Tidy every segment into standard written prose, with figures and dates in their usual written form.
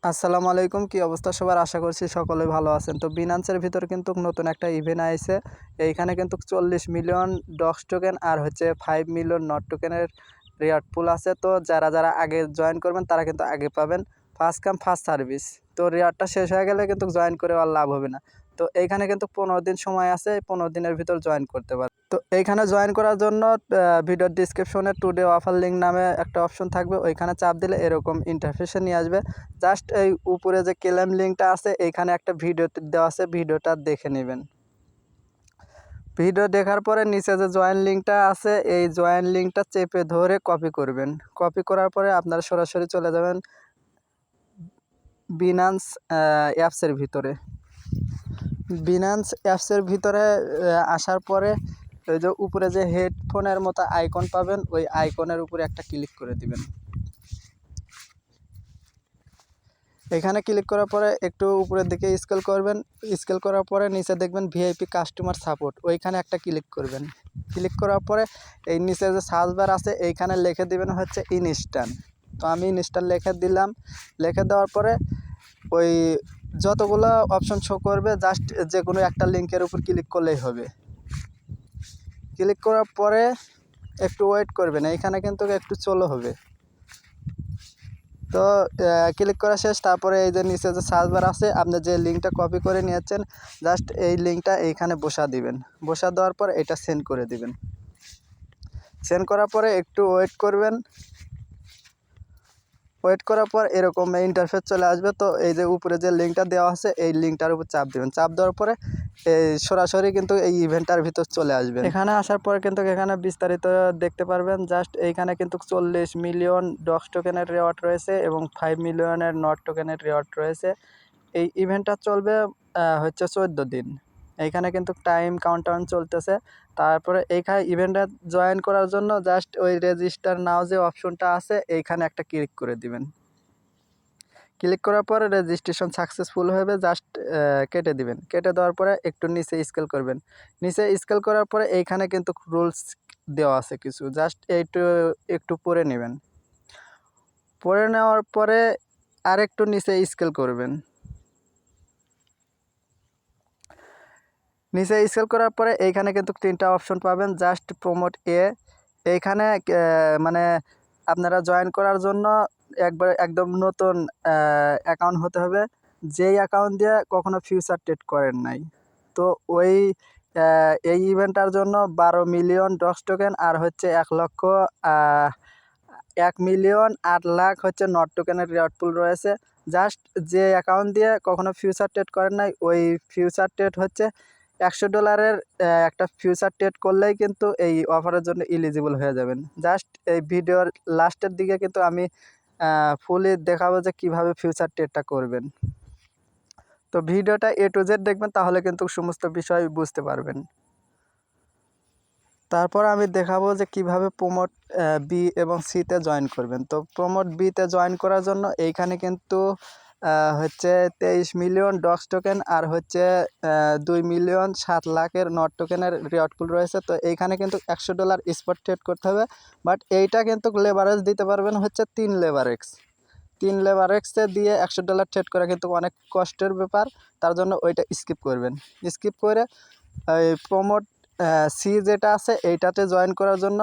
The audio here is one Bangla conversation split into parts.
আসসালামু আলাইকুম, কি অবস্থা সবার? আশা করছি সকলে ভালো আছেন। তো বিনান্সের ভিতরে কিন্তু নতুন একটা ইভেন্ট আইছে। এইখানে কিন্তু 40 মিলিয়ন ডক্স টোকেন আর হচ্ছে 5 মিলিয়ন নট টোকেনের রেওয়ার্ড পুল আছে। তো যারা আগে জয়েন করবেন তারা কিন্তু আগে পাবেন। First come first service. তো রেওয়ার্ডটা শেষ হয়ে গেলে কিন্তু জয়েন করে আর লাভ হবে না। তো এইখানে কিন্তু 15 দিন সময় আছে, এই 15 দিনের ভিতর জয়েন করতে পারবেন। তো এইখানে জয়েন করার জন্য ভিডিওর ডিসক্রিপশনে টুডে অফার লিঙ্ক নামে একটা অপশন থাকবে, ওইখানে চাপ দিলে এরকম ইন্টারফেসে নিয়ে আসবে। জাস্ট এই উপরে যে ক্লেম লিঙ্কটা আছে এইখানে একটা ভিডিও দেওয়া আছে, ভিডিওটা দেখে নেবেন। ভিডিও দেখার পরে নিচে যে জয়েন লিঙ্কটা আছে এই জয়েন লিঙ্কটা চেপে ধরে কপি করবেন। কপি করার পরে আপনারা সরাসরি চলে যাবেন বিনান্স অ্যাপসের ভিতরে। বিনান্স অ্যাপসের ভিতরে আসার পরে ওই যে উপরে যে হেডফোনের মতো আইকন পাবেন, ওই আইকনের উপরে একটা ক্লিক করে দিবেন। এখানে ক্লিক করার পরে একটু উপরের দিকে স্ক্রল করবেন। স্ক্রল করার পরে নিচে দেখবেন ভিআইপি কাস্টমার সাপোর্ট, ওইখানে একটা ক্লিক করবেন। ক্লিক করার পরে এই নিচে যে সার্চ বার আছে এইখানে লিখে দিবেন হচ্ছে ইনস্ট্যান্ট। তো আমি ইনস্ট্যান্ট লিখে দিলাম। লিখে দেওয়ার পরে ওই যতগুলো অপশন শো করবে জাস্ট যে কোনো একটা লিঙ্কের উপর ক্লিক করলেই হবে। ক্লিক করার পরে একটু ওয়েট করবেন, এইখানে কিন্তু একটু চলো হবে। তো ক্লিক করা শেষ। তারপরে এই যে নিচে যে সার্চ বার আছে আপনি যে লিঙ্কটা কপি করে নিয়েছেন জাস্ট এই লিঙ্কটা এইখানে বসা দিবেন। বসা দেওয়ার পর এটা সেন্ড করে দিবেন। সেন্ড করার পরে একটু ওয়েট করবেন। ওয়েট করার পর এরকম ইন্টারফেস চলে আসবে। তো এই যে উপরে যে লিঙ্কটা দেওয়া আছে এই লিঙ্কটার উপর চাপ দেবেন। চাপ দেওয়ার পরে এই সরাসরি কিন্তু এই ইভেন্টটার ভিতর চলে আসবেন। এখানে আসার পরে কিন্তু এখানে বিস্তারিত দেখতে পারবেন। জাস্ট এইখানে কিন্তু 40 মিলিয়ন ডক্স টোকেনের রেওয়ার্ড রয়েছে এবং 5 মিলিয়নের নট টোকেনের রেওয়ার্ড রয়েছে। এই ইভেন্টটা চলবে হচ্ছে 14 দিন। এইখানে কিন্তু টাইম কাউন্টডাউন চলতেছে। তারপরে এইখানে ইভেন্টে জয়েন করার জন্য জাস্ট ওই রেজিস্টার নাও যে অপশনটা আছে এইখানে একটা ক্লিক করে দিবেন। ক্লিক করার পরে রেজিস্ট্রেশন সাকসেসফুল হবে, জাস্ট কেটে দিবেন। কেটে দেওয়ার পরে একটু নিচে স্ক্রল করবেন। নিচে স্ক্রল করার পরে এইখানে কিন্তু রুলস দেওয়া আছে কিছু, জাস্ট একটু পড়ে নেবেন। পড়ে নেওয়ার পরে আরেকটু নিচে স্ক্রল করবেন। নিচে স্ক্রল করার পরে এইখানে কিন্তু 3টা অপশন পাবেন, জাস্ট প্রমোট এইখানে মানে আপনারা জয়েন করার জন্য একদম নতুন অ্যাকাউন্ট হতে হবে, যেই অ্যাকাউন্ট দিয়ে কখনো ফিউচার ট্রেড করেন নাই। তো ওই এই ইভেন্টটার জন্য 12 মিলিয়ন ডক্স টোকেন আর হচ্ছে 1,08,00,000 হচ্ছে নট টোকেনের রেওয়ার্ড পুল রয়েছে। জাস্ট যে অ্যাকাউন্ট দিয়ে কখনো ফিউচার ট্রেড করেন নাই ওই ফিউচার ট্রেড হচ্ছে $100 একটা ফিউচার ট্রেড করলেই কিন্তু এই অফারের জন্য এলিজিবল হয়ে যাবেন। জাস্ট এই ভিডিওর লাস্টের দিকে কিন্তু আমি ফুলি দেখাবো যে কিভাবে ফিউচার ট্রেডটা করবেন। তো ভিডিওটা A to Z দেখবেন, তাহলে কিন্তু সমস্ত বিষয় বুঝতে পারবেন। তারপর আমি দেখাবো যে কিভাবে প্রমোট বি এবং সিতে জয়েন করবেন। তো প্রমোট বিতে জয়েন করার জন্য এইখানে কিন্তু হচ্ছে 23 মিলিয়ন ডক্স টোকেন আর হচ্ছে 2,07,00,000 নট টোকেনের রেওয়ার্ড পুল রয়েছে। তো এইখানে কিন্তু $100 স্পট ট্রেড করতে হবে, বাট এইটা কিন্তু লেভারেজ দিতে পারবেন হচ্ছে 3 লেভারেক্স। 3 লেভারেক্সে দিয়ে $100 ট্রেড করা কিন্তু অনেক কষ্টের ব্যাপার, তার জন্য ওইটা স্কিপ করবেন। স্কিপ করে এই প্রমোট সি যেটা আছে এইটাতে জয়েন করার জন্য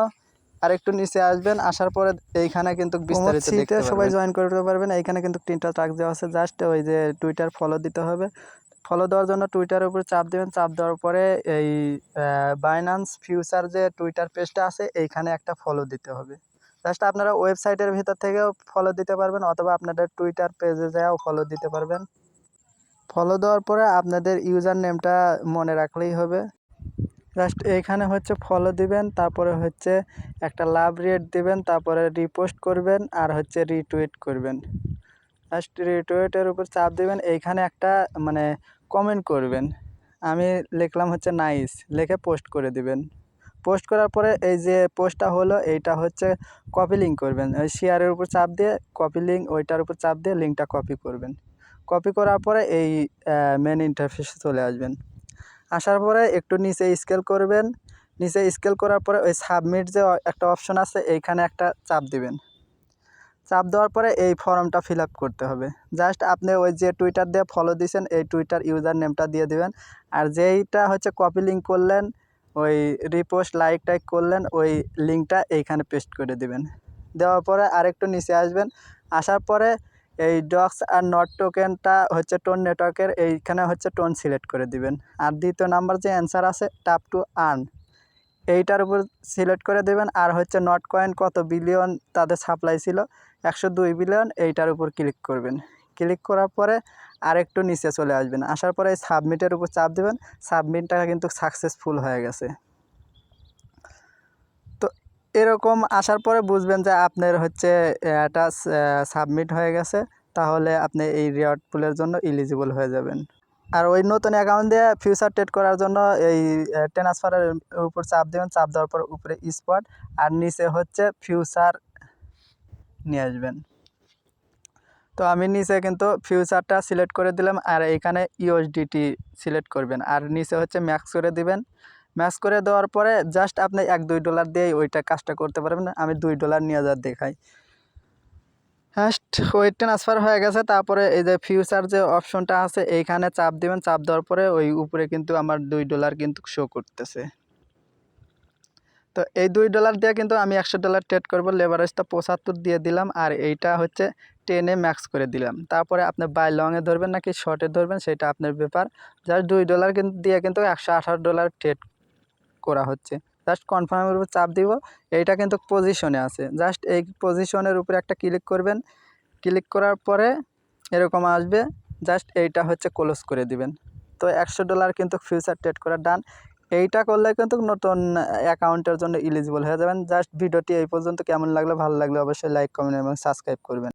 আরেকটু নিচে আসবেন। আসার পরে এইখানে কিন্তু বিস্তারিত দেখতে পারবেন। সবাই জয়েন করতে পারবেন। এইখানে কিন্তু 3টা টাস্ক দেওয়া আছে, জাস্ট ওই যে টুইটার ফলো দিতে হবে। ফলো দেওয়ার জন্য টুইটারের উপর চাপ দেবেন। চাপ দেওয়ার পরে এই বাইন্যান্স ফিউচার যে টুইটার পেজটা আছে এইখানে একটা ফলো দিতে হবে। জাস্ট আপনারা ওয়েবসাইটের ভিতর থেকেও ফলো দিতে পারবেন অথবা আপনাদের টুইটার পেজে যাও ফলো দিতে পারবেন। ফলো দেওয়ার পরে আপনাদের ইউজার নেমটা মনে রাখলেই হবে। জাস্ট এইখানে হচ্ছে ফলো দিবেন, তারপরে হচ্ছে একটা লাভ রেট দিবেন, তারপরে রিপোস্ট করবেন আর হচ্ছে রিটুইট করবেন। জাস্ট রিটুইটের উপর চাপ দিবেন। এইখানে একটা মানে কমেন্ট করবেন। আমি লিখলাম হচ্ছে নাইস, লিখে পোস্ট করে দিবেন। পোস্ট করার পরে এই যে পোস্টটা হলো এইটা হচ্ছে কপি লিঙ্ক করবেন। ওই শেয়ারের উপর চাপ দিয়ে কপি লিঙ্ক, ওইটার উপর চাপ দিয়ে লিঙ্কটা কপি করবেন। কপি করার পরে এই মেন ইন্টারফেসে চলে আসবেন। আসার পরে একটু নিচে স্ক্রল করবেন। নিচে স্ক্রল করার পরে ওই সাবমিট যে একটা অপশন আছে এইখানে একটা চাপ দিবেন। চাপ দেওয়ার পরে এই ফর্মটা ফিল আপ করতে হবে। জাস্ট আপনি ওই যে টুইটার দিয়ে ফলো দিয়েছেন এই টুইটার ইউজার নেমটা দিয়ে দিবেন, আর যেইটা হচ্ছে কপি লিঙ্ক করলেন, ওই রিপোস্ট লাইক টাইক করলেন, ওই লিঙ্কটা এইখানে পেস্ট করে দিবেন। দেওয়ার পরে আরেকটু নিচে আসবেন, আসার পরে এই ডক্স আর নট টোকেনটা হচ্ছে টোন নেটওয়ার্কের, এইখানে হচ্ছে টোন সিলেক্ট করে দিবেন। আর দ্বিতীয় নাম্বার যে অ্যান্সার আছে ট্যাপ টু আর্ন, এইটার উপর সিলেক্ট করে দেবেন। আর হচ্ছে নট কয়েন কত বিলিয়ন তাদের সাপ্লাই ছিল, 102 বিলিয়ন, এইটার উপর ক্লিক করবেন। ক্লিক করার পরে আরেকটু নিচে চলে আসবেন, আসার পরে এই সাবমিটের উপর চাপ দেবেন। সাবমিটটা কিন্তু সাকসেসফুল হয়ে গেছে। তো এরকম আসার পরে বুঝবেন যে আপনার হচ্ছে এটা সাবমিট হয়ে গেছে, তাহলে আপনি এই রিওয়ার্ড পুলের জন্য এলিজিবল হয়ে যাবেন। আর ওই নতুন অ্যাকাউন্ট দিয়ে ফিউচার ট্রেড করার জন্য এই ট্রান্সফারের উপর চাপ দেবেন। চাপ দেওয়ার পর উপরে স্পট আর নিচে হচ্ছে ফিউচার নিয়ে আসবেন। তো আমি নিচে কিন্তু ফিউচারটা সিলেক্ট করে দিলাম, আর এইখানে ইউএসডিটি সিলেক্ট করবেন, আর নিচে হচ্ছে ম্যাক্স করে দিবেন। ম্যাক্স করে দেওয়ার পরে জাস্ট আপনি $1-2 দিয়েই ওইটা কাজটা করতে পারবেন। আমি $2 নিয়ে যা দেখাই। জাস্ট ওই ট্রান্সফার হয়ে গেছে। তারপরে এই যে ফিউচার যে অপশনটা আছে এইখানে চাপ দিবেন। চাপ দেওয়ার পরে ওই উপরে কিন্তু আমার $2 কিন্তু শো করতেছে। তো এই $2 দিয়ে কিন্তু আমি $100 ট্রেড করব। লেভারেজটা 75 দিয়ে দিলাম, আর এইটা হচ্ছে 10-এ ম্যাক্স করে দিলাম। তারপরে আপনি বাই লংয়ে ধরবেন নাকি শর্টে ধরবেন সেটা আপনার ব্যাপার। জাস্ট $2 কিন্তু দিয়ে কিন্তু $118 ট্রেড করা হচ্ছে। জাস্ট কনফার্মের উপর চাপ দিব। এইটা কিন্তু পজিশনে আছে, জাস্ট এই পজিশনের উপরে একটা ক্লিক করবেন। ক্লিক করার পরে এরকম আসবে, জাস্ট এইটা হচ্ছে ক্লোজ করে দিবেন। তো $100 কিন্তু ফিউচার ট্রেড করা ডান। এইটা করলে কিন্তু নতুন অ্যাকাউন্টের জন্য এলিজিবল হয়ে যাবেন। জাস্ট ভিডিওটি এই পর্যন্ত কেমন লাগলো, ভালো লাগলে অবশ্যই লাইক, কমেন্ট এবং সাবস্ক্রাইব করবেন।